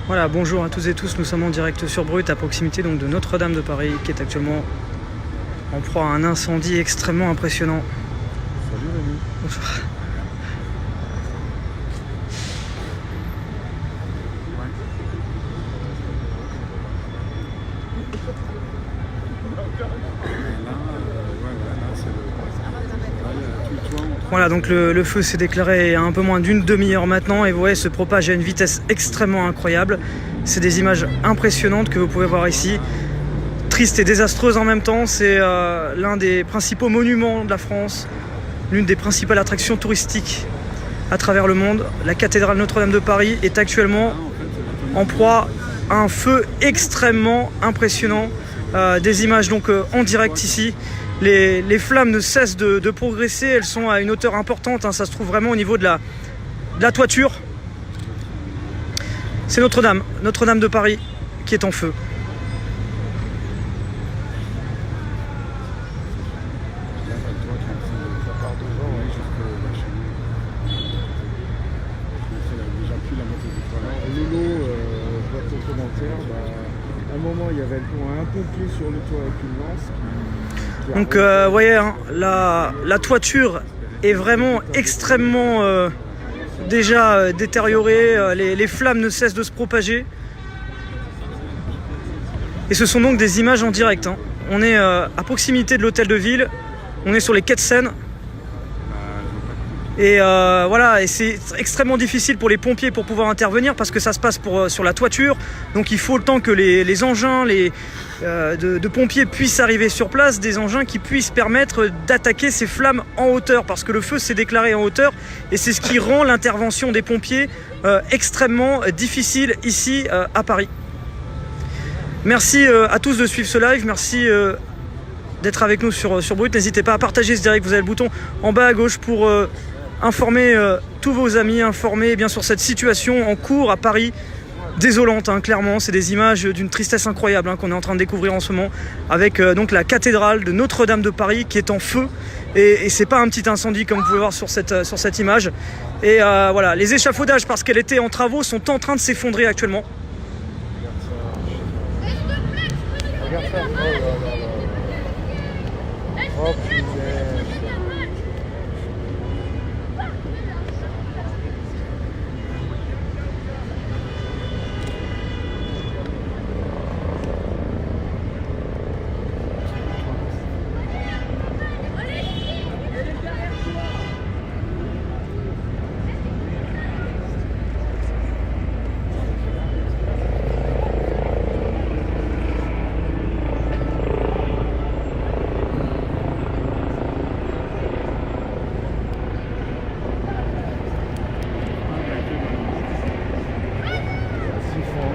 Voilà, bonjour à toutes et tous, nous sommes en direct sur Brut à proximité donc de Notre-Dame de Paris qui est actuellement en proie à un incendie extrêmement impressionnant. Salut Rémi. Bonjour. Voilà, donc le feu s'est déclaré il y a un peu moins d'une demi-heure maintenant et vous voyez, se propage à une vitesse extrêmement incroyable. C'est des images impressionnantes que vous pouvez voir ici. Triste et désastreuse en même temps, c'est l'un des principaux monuments de la France, l'une des principales attractions touristiques à travers le monde. La cathédrale Notre-Dame de Paris est actuellement en proie à un feu extrêmement impressionnant. Des images donc en direct ici. Les flammes ne cessent de progresser, elles sont à une hauteur importante, hein, ça se trouve vraiment au niveau de la toiture. C'est Notre-Dame de Paris qui est en feu. Lolo, je vois ton commentaire. À un moment, il y avait un pompier sur le toit avec une lance. Donc vous voyez, hein, la toiture est vraiment extrêmement déjà détériorée, les flammes ne cessent de se propager. Et ce sont donc des images en direct, hein. On est à proximité de l'hôtel de ville, on est sur les quais de Seine. Et voilà, et c'est extrêmement difficile pour les pompiers pour pouvoir intervenir parce que ça se passe sur la toiture. Donc il faut le temps que les engins de pompiers puissent arriver sur place, des engins qui puissent permettre d'attaquer ces flammes en hauteur parce que le feu s'est déclaré en hauteur et c'est ce qui rend l'intervention des pompiers extrêmement difficile ici à Paris. Merci à tous de suivre ce live, merci d'être avec nous sur Brut. N'hésitez pas à partager ce direct, vous avez le bouton en bas à gauche pour informer tous vos amis, informer bien sûr cette situation en cours à Paris, désolante, hein, clairement. C'est des images d'une tristesse incroyable, hein, qu'on est en train de découvrir en ce moment avec donc la cathédrale de Notre-Dame de Paris qui est en feu et c'est pas un petit incendie comme vous pouvez voir sur cette image. Et voilà, les échafaudages parce qu'elle était en travaux sont en train de s'effondrer actuellement. Regarde ça. Oh putain.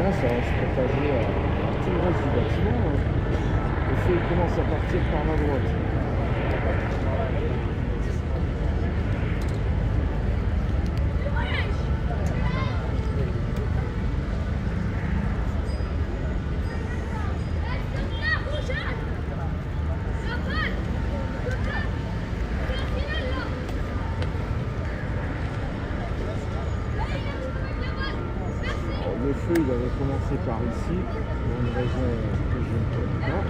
Ça va se propager à tout le reste du bâtiment. Le feu commence à partir par la droite. Le feu il avait commencé par ici, pour une raison que je ne connais pas.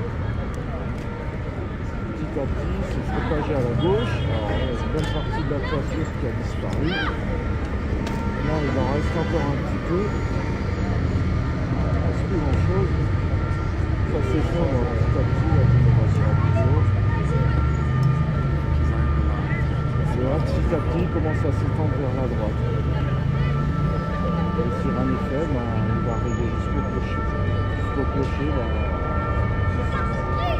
Petit à petit, c'est propagé à la gauche. Alors il y a une bonne partie de la toiture qui a disparu. Là il en reste encore un petit peu. Il ne reste plus grand chose. Ça s'effondre petit à petit, la génération à toujours. Et là petit à petit il commence à s'étendre vers la droite. Et sur un effet, il va arriver jusqu'au clocher. Jusqu'au clocher,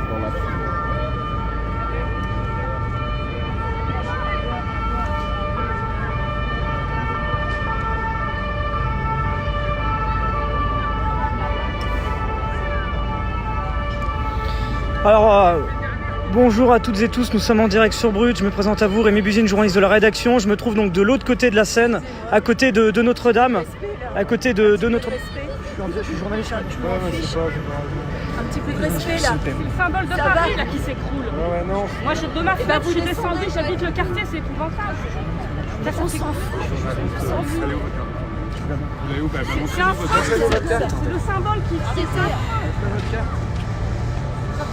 dans la file. Alors bonjour à toutes et tous, nous sommes en direct sur Brut, je me présente à vous, Rémi Buzine, journaliste de la rédaction. Je me trouve donc de l'autre côté de la Seine, à côté de Notre-Dame, à côté de notre... Je suis journaliste, Un petit peu de respect là. C'est le symbole de Paris là qui s'écroule. Ouais, non. Moi de ma fenêtre, je suis descendue, j'habite le quartier, c'est épouvantable. On s'en fout. C'est un frein, c'est le symbole qui fait ça.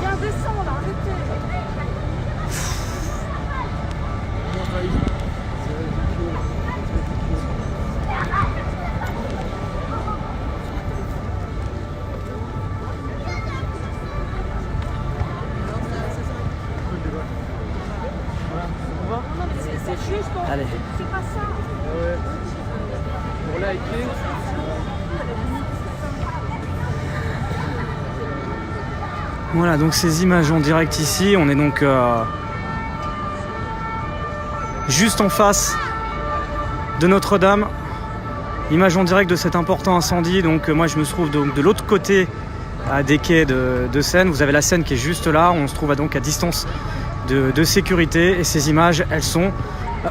Viens descendre, arrêtez. C'est juste pour... Allez. C'est pas ça. Pour liker. Voilà, donc ces images en direct ici, on est donc juste en face de Notre-Dame. Image en direct de cet important incendie. Donc moi je me trouve donc de l'autre côté des quais de Seine. Vous avez la Seine qui est juste là. On se trouve donc à distance de sécurité. Et ces images, elles sont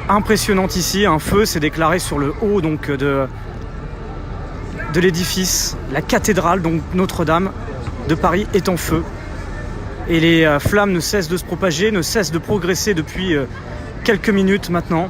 impressionnantes ici. Un feu s'est déclaré sur le haut donc de l'édifice. La cathédrale, donc Notre-Dame de Paris, est en feu. Et les flammes ne cessent de se propager, ne cessent de progresser depuis quelques minutes maintenant.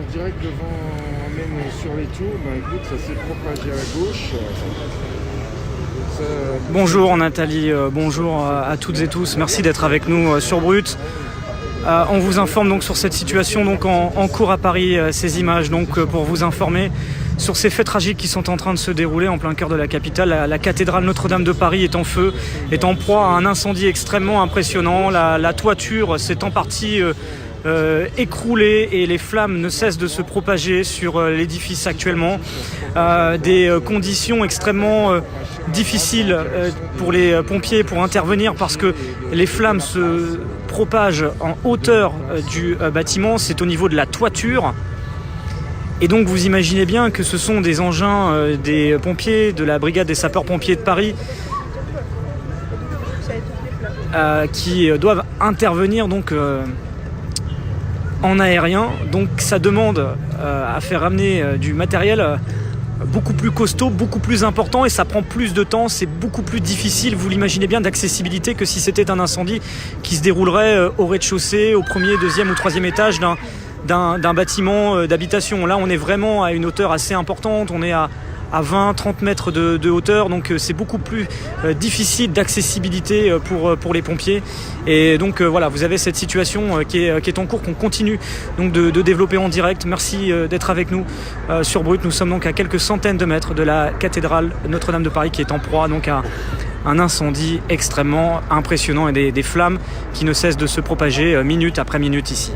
On dirait que le vent emmène sur les tours. Ben écoute, ça s'est propagé à gauche. Bonjour Nathalie, bonjour à toutes et tous. Merci d'être avec nous sur Brut. On vous informe donc sur cette situation donc en cours à Paris, ces images donc pour vous informer sur ces faits tragiques qui sont en train de se dérouler en plein cœur de la capitale. La cathédrale Notre-Dame de Paris est en feu, est en proie à un incendie extrêmement impressionnant. La toiture s'est en partie écroulée et les flammes ne cessent de se propager sur l'édifice actuellement. Des conditions extrêmement difficiles pour les pompiers pour intervenir parce que les flammes se propagent en hauteur du bâtiment, c'est au niveau de la toiture. Et donc vous imaginez bien que ce sont des engins des pompiers, de la brigade des sapeurs-pompiers de Paris qui doivent intervenir donc en aérien. Donc ça demande à faire ramener du matériel beaucoup plus costaud, beaucoup plus important et ça prend plus de temps, c'est beaucoup plus difficile, vous l'imaginez bien, d'accessibilité que si c'était un incendie qui se déroulerait au rez-de-chaussée, au premier, deuxième ou troisième étage d'un bâtiment d'habitation. Là on est vraiment à une hauteur assez importante, on est à 20-30 mètres de hauteur, donc c'est beaucoup plus difficile d'accessibilité pour les pompiers. Et donc voilà, vous avez cette situation qui est en cours, qu'on continue donc de développer en direct. Merci d'être avec nous sur Brut. Nous sommes donc à quelques centaines de mètres de la cathédrale Notre-Dame de Paris qui est en proie donc à un incendie extrêmement impressionnant et des flammes qui ne cessent de se propager minute après minute ici.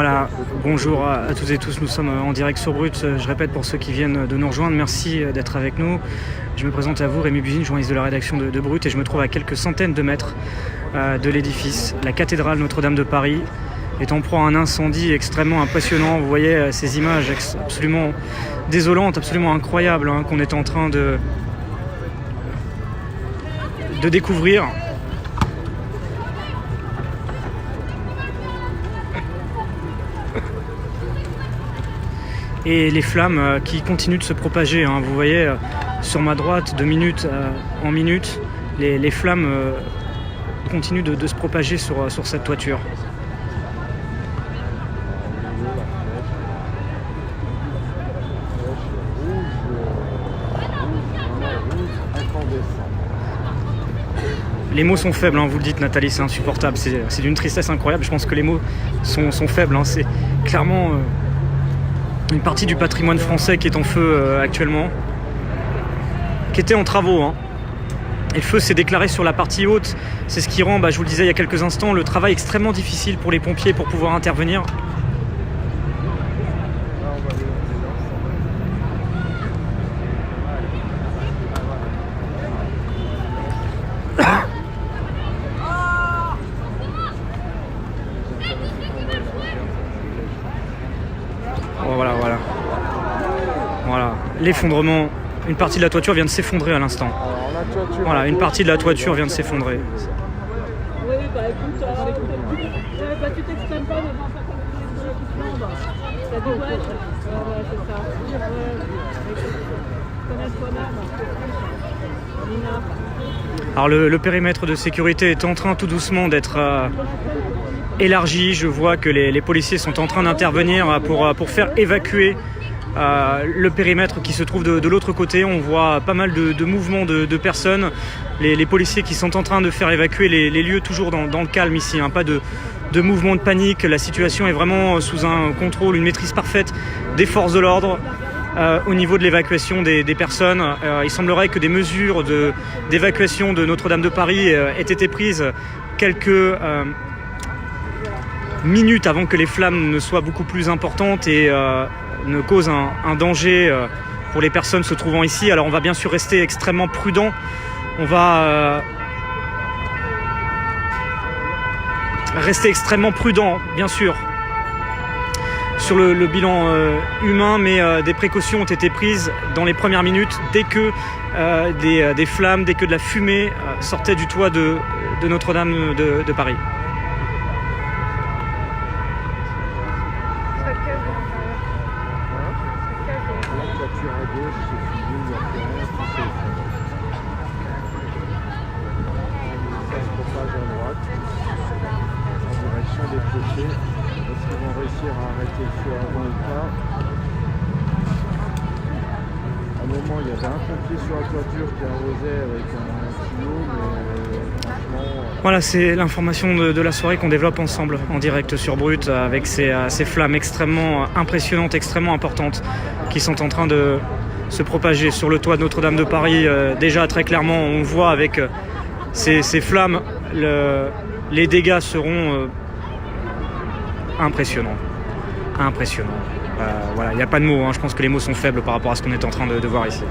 Voilà, bonjour à toutes et tous, nous sommes en direct sur Brut. Je répète pour ceux qui viennent de nous rejoindre, merci d'être avec nous. Je me présente à vous, Rémi Buzine, journaliste de la rédaction de Brut, et je me trouve à quelques centaines de mètres de l'édifice. La cathédrale Notre-Dame de Paris est en proie à un incendie extrêmement impressionnant. Vous voyez ces images absolument désolantes, absolument incroyables qu'on est en train de découvrir. Et les flammes qui continuent de se propager. Vous voyez sur ma droite, de minute en minute, les flammes continuent de se propager sur cette toiture. Les mots sont faibles, vous le dites Nathalie, c'est insupportable, c'est d'une tristesse incroyable. Je pense que les mots sont faibles, c'est clairement une partie du patrimoine français qui est en feu actuellement, qui était en travaux. Et le feu s'est déclaré sur la partie haute. C'est ce qui rend, je vous le disais il y a quelques instants, le travail extrêmement difficile pour les pompiers pour pouvoir intervenir. Voilà, l'effondrement. Une partie de la toiture vient de s'effondrer à l'instant. Voilà, une partie de la toiture vient de s'effondrer. Oui, écoute, tu t'exprimes pas, mais ça dommage. C'est ça. Connais toi-même. Alors le périmètre de sécurité est en train tout doucement d'être élargi. Je vois que les policiers sont en train d'intervenir pour faire évacuer le périmètre qui se trouve de l'autre côté. On voit pas mal de mouvements de personnes. Les policiers qui sont en train de faire évacuer les lieux toujours dans le calme ici. Pas de mouvement de panique. La situation est vraiment sous un contrôle, une maîtrise parfaite des forces de l'ordre. Au niveau de l'évacuation des personnes, il semblerait que des mesures d'évacuation de Notre-Dame de Paris aient été prises quelques minutes avant que les flammes ne soient beaucoup plus importantes et ne causent un danger pour les personnes se trouvant ici. Alors on va bien sûr rester extrêmement prudent. On va rester extrêmement prudent, bien sûr, sur le bilan humain, mais des précautions ont été prises dans les premières minutes dès que des flammes, dès que de la fumée sortait du toit de Notre-Dame de Paris. Il y avait un pompier sur la toiture qui arrosait avec un tuyau, mais franchement... Voilà, c'est l'information de la soirée qu'on développe ensemble en direct sur Brut avec ces flammes extrêmement impressionnantes, extrêmement importantes qui sont en train de se propager sur le toit de Notre-Dame de Paris. Déjà très clairement, on voit avec ces flammes, les dégâts seront impressionnants. Voilà, il n'y a pas de mots, je pense que les mots sont faibles par rapport à ce qu'on est en train de voir ici.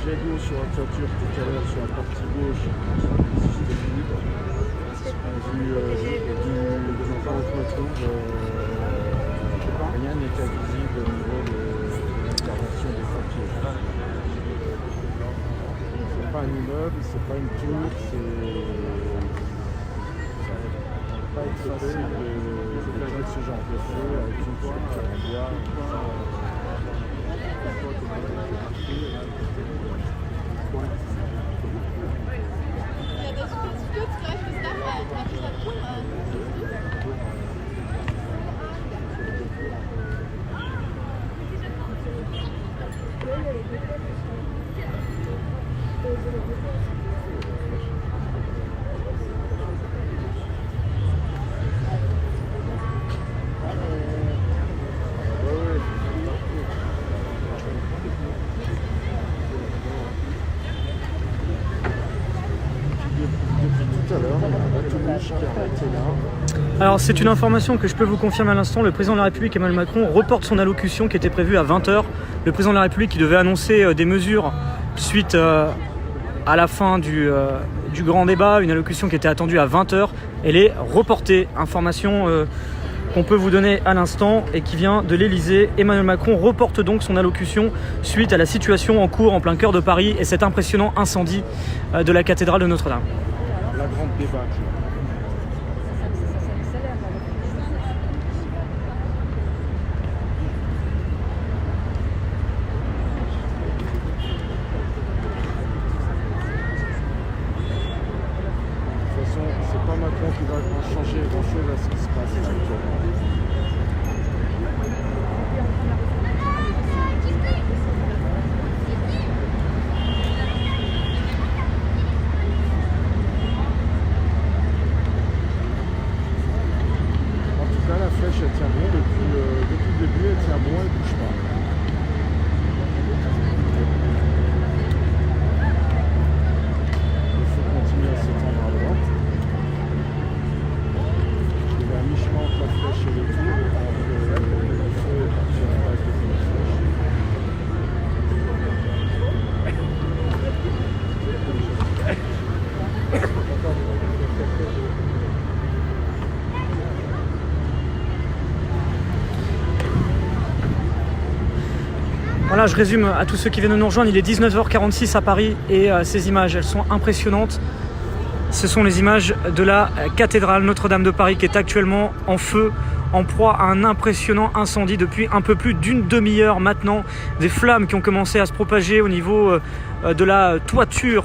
Jet d'eau sur la toiture tout à l'heure sur la partie gauche, c'était libre. Vu de l'endroit où je me trouve, rien n'était visible au niveau de l'intervention des pompiers. C'est pas un immeuble, c'est pas une tour, ça va pas être facile de ce genre de feu avec une structure en bois. Alors c'est une information que je peux vous confirmer à l'instant, le président de la République Emmanuel Macron reporte son allocution qui était prévue à 20h. Le président de la République qui devait annoncer des mesures suite à la fin du grand débat, une allocution qui était attendue à 20h, elle est reportée. Information qu'on peut vous donner à l'instant et qui vient de l'Elysée. Emmanuel Macron reporte donc son allocution suite à la situation en cours en plein cœur de Paris et cet impressionnant incendie de la cathédrale de Notre-Dame. La grande débâcle. C'est pas Macron qui va changer grand-chose à ce qui se passe là, actuellement. En tout cas, la flèche, elle tient bien. Depuis le début, elle tient bon, elle ne bouge pas. Il faut continuer à s'étendre à droite. Mi-chemin entre la flèche et le tour, le feu est parti à la base de la flèche. Voilà, je résume à tous ceux qui viennent de nous rejoindre, il est 19h46 à Paris et ces images, elles sont impressionnantes. Ce sont les images de la cathédrale Notre-Dame de Paris qui est actuellement en feu, en proie à un impressionnant incendie depuis un peu plus d'une demi-heure maintenant. Des flammes qui ont commencé à se propager au niveau de la toiture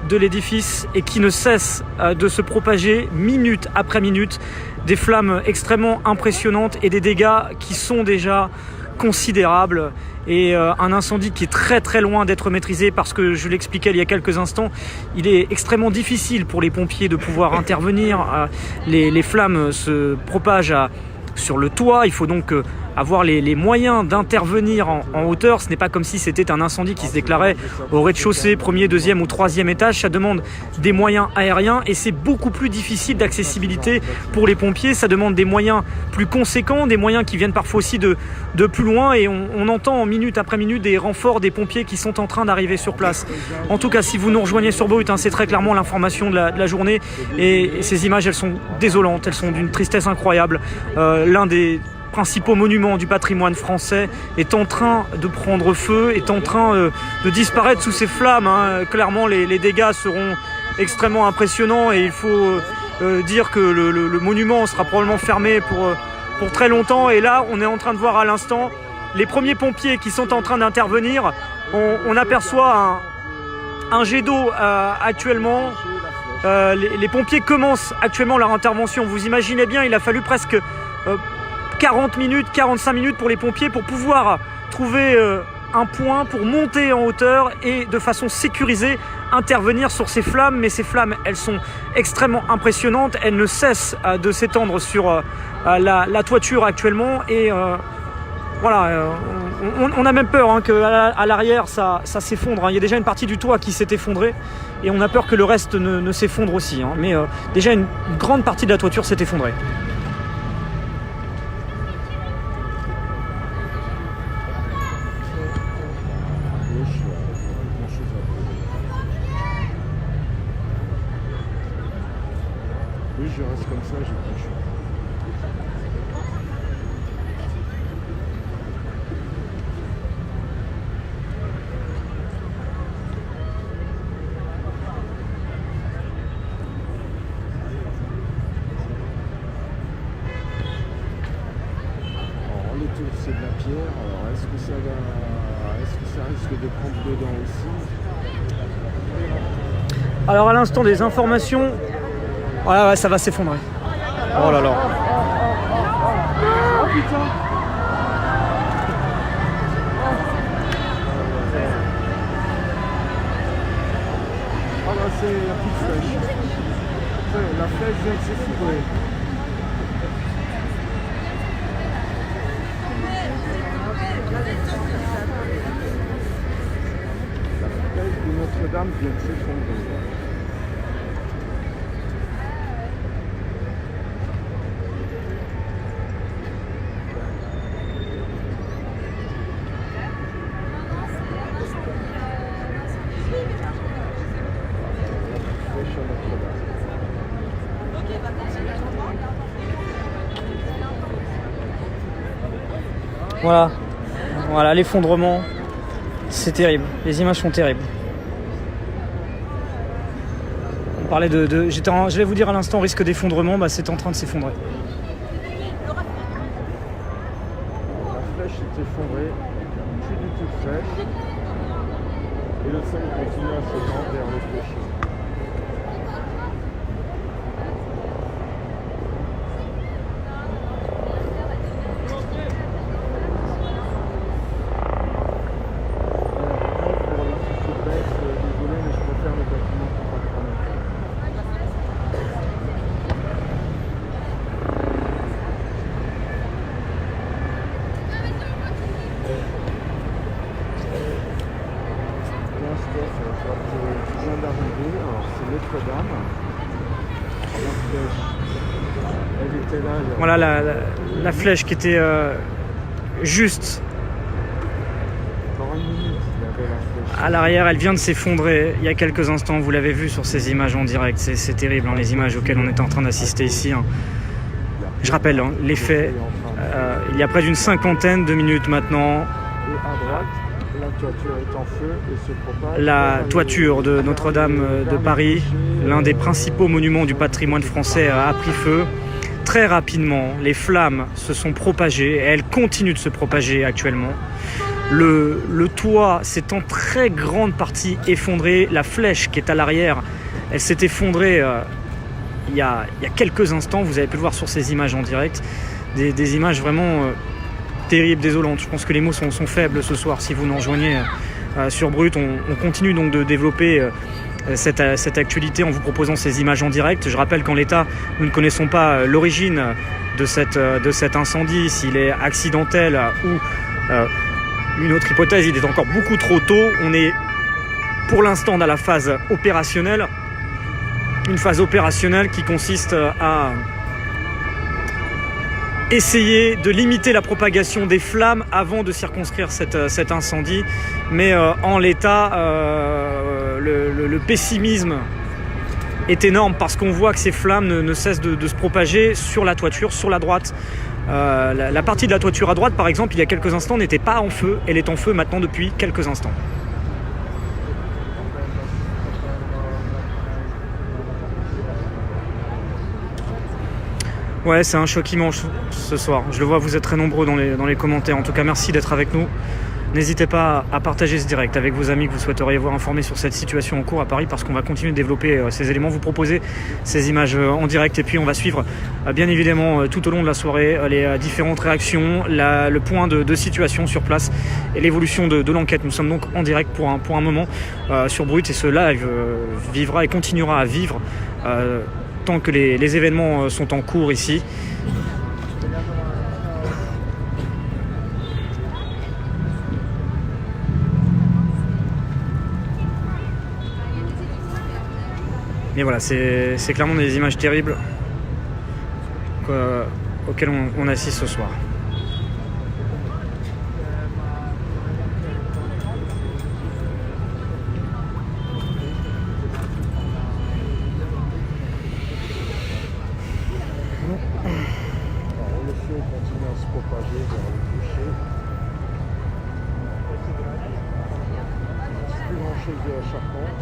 de l'édifice et qui ne cessent de se propager minute après minute. Des flammes extrêmement impressionnantes et des dégâts qui sont déjà considérables. Et un incendie qui est très très loin d'être maîtrisé parce que je l'expliquais il y a quelques instants, il est extrêmement difficile pour les pompiers de pouvoir intervenir. Les flammes se propagent sur le toit, il faut donc avoir les moyens d'intervenir en hauteur. Ce n'est pas comme si c'était un incendie qui se déclarait au rez-de-chaussée, premier, deuxième ou troisième étage. Ça demande des moyens aériens et c'est beaucoup plus difficile d'accessibilité pour les pompiers. Ça demande des moyens plus conséquents, des moyens qui viennent parfois aussi de plus loin et on entend minute après minute des renforts des pompiers qui sont en train d'arriver sur place. En tout cas, si vous nous rejoignez sur Brut, c'est très clairement l'information de la journée et ces images, elles sont désolantes, elles sont d'une tristesse incroyable. L'un des principaux monuments du patrimoine français est en train de prendre feu, est en train de disparaître sous ces flammes. Clairement, les dégâts seront extrêmement impressionnants et il faut dire que le monument sera probablement fermé pour très longtemps. Et là, on est en train de voir à l'instant les premiers pompiers qui sont en train d'intervenir. On aperçoit un jet d'eau actuellement. Les pompiers commencent actuellement leur intervention. Vous imaginez bien, il a fallu presque 40 minutes, 45 minutes pour les pompiers pour pouvoir trouver un point pour monter en hauteur et de façon sécurisée intervenir sur ces flammes. Mais ces flammes, elles sont extrêmement impressionnantes. Elles ne cessent de s'étendre sur la toiture actuellement et voilà, on a même peur qu'à l'arrière ça s'effondre. Il y a déjà une partie du toit qui s'est effondrée et on a peur que le reste ne s'effondre aussi. Mais déjà une grande partie de la toiture s'est effondrée. Oui, je reste comme ça, j'ai pas le choix. Alors, les tours, c'est de la pierre. Alors, est-ce que ça risque de prendre dedans aussi? Alors à l'instant des informations, voilà, ouais, ça va s'effondrer. Oh là là. Oh putain. Ah là c'est la petite flèche. La flèche vient de s'effondrer. La flèche de Notre-Dame vient de s'effondrer. Voilà l'effondrement, c'est terrible, les images sont terribles. On parlait je vais vous dire à l'instant, risque d'effondrement, bah, c'est en train de s'effondrer. La flèche s'est effondrée, plus du tout de flèche, et le sol continue à se tendre vers le clocher. Je viens d'arriver, alors c'est Notre-Dame. Elle était là. Voilà la flèche qui était juste Encore une minute, il y avait la flèche. à l'arrière, elle vient de s'effondrer il y a quelques instants, vous l'avez vu sur ces images en direct, c'est terrible hein, les images auxquelles on est en train d'assister ici. Hein. Je rappelle hein, les faits, il y a près d'une cinquantaine de minutes maintenant. Et à droite, la toiture est en feu et se propage. La toiture de Notre-Dame de Paris, l'un des principaux monuments du patrimoine français, a pris feu. Très rapidement, les flammes se sont propagées et elles continuent de se propager actuellement. Le toit s'est en très grande partie effondré. La flèche qui est à l'arrière, elle s'est effondrée il y a quelques instants. Vous avez pu le voir sur ces images en direct. Des images vraiment terribles, désolantes. Je pense que les mots sont faibles ce soir. Si vous nous rejoignez sur Brut, on continue donc de développer cette actualité en vous proposant ces images en direct. Je rappelle qu'en l'état, nous ne connaissons pas l'origine de cet incendie, s'il est accidentel ou une autre hypothèse. Il est encore beaucoup trop tôt. On est pour l'instant dans la phase opérationnelle. Une phase opérationnelle qui consiste à essayer de limiter la propagation des flammes avant de circonscrire cet incendie. Mais en l'état, le pessimisme est énorme parce qu'on voit que ces flammes ne cessent de se propager sur la toiture, sur la droite. La partie de la toiture à droite, par exemple, il y a quelques instants, n'était pas en feu. Elle est en feu maintenant depuis quelques instants. Ouais, c'est un choc immense ce soir. Je le vois, vous êtes très nombreux dans les commentaires. En tout cas, merci d'être avec nous. N'hésitez pas à partager ce direct avec vos amis que vous souhaiteriez voir informés sur cette situation en cours à Paris, parce qu'on va continuer de développer ces éléments, vous proposer ces images en direct, et puis on va suivre bien évidemment tout au long de la soirée les différentes réactions, le point de situation sur place et l'évolution de l'enquête. Nous sommes donc en direct pour un moment sur Brut, et ce live vivra et continuera à vivre tant que les événements sont en cours ici. Mais voilà, c'est clairement des images terribles auxquelles on assiste ce soir. Alors, le feu continue à se propager vers le clocher. Plus grand chose de la charpente.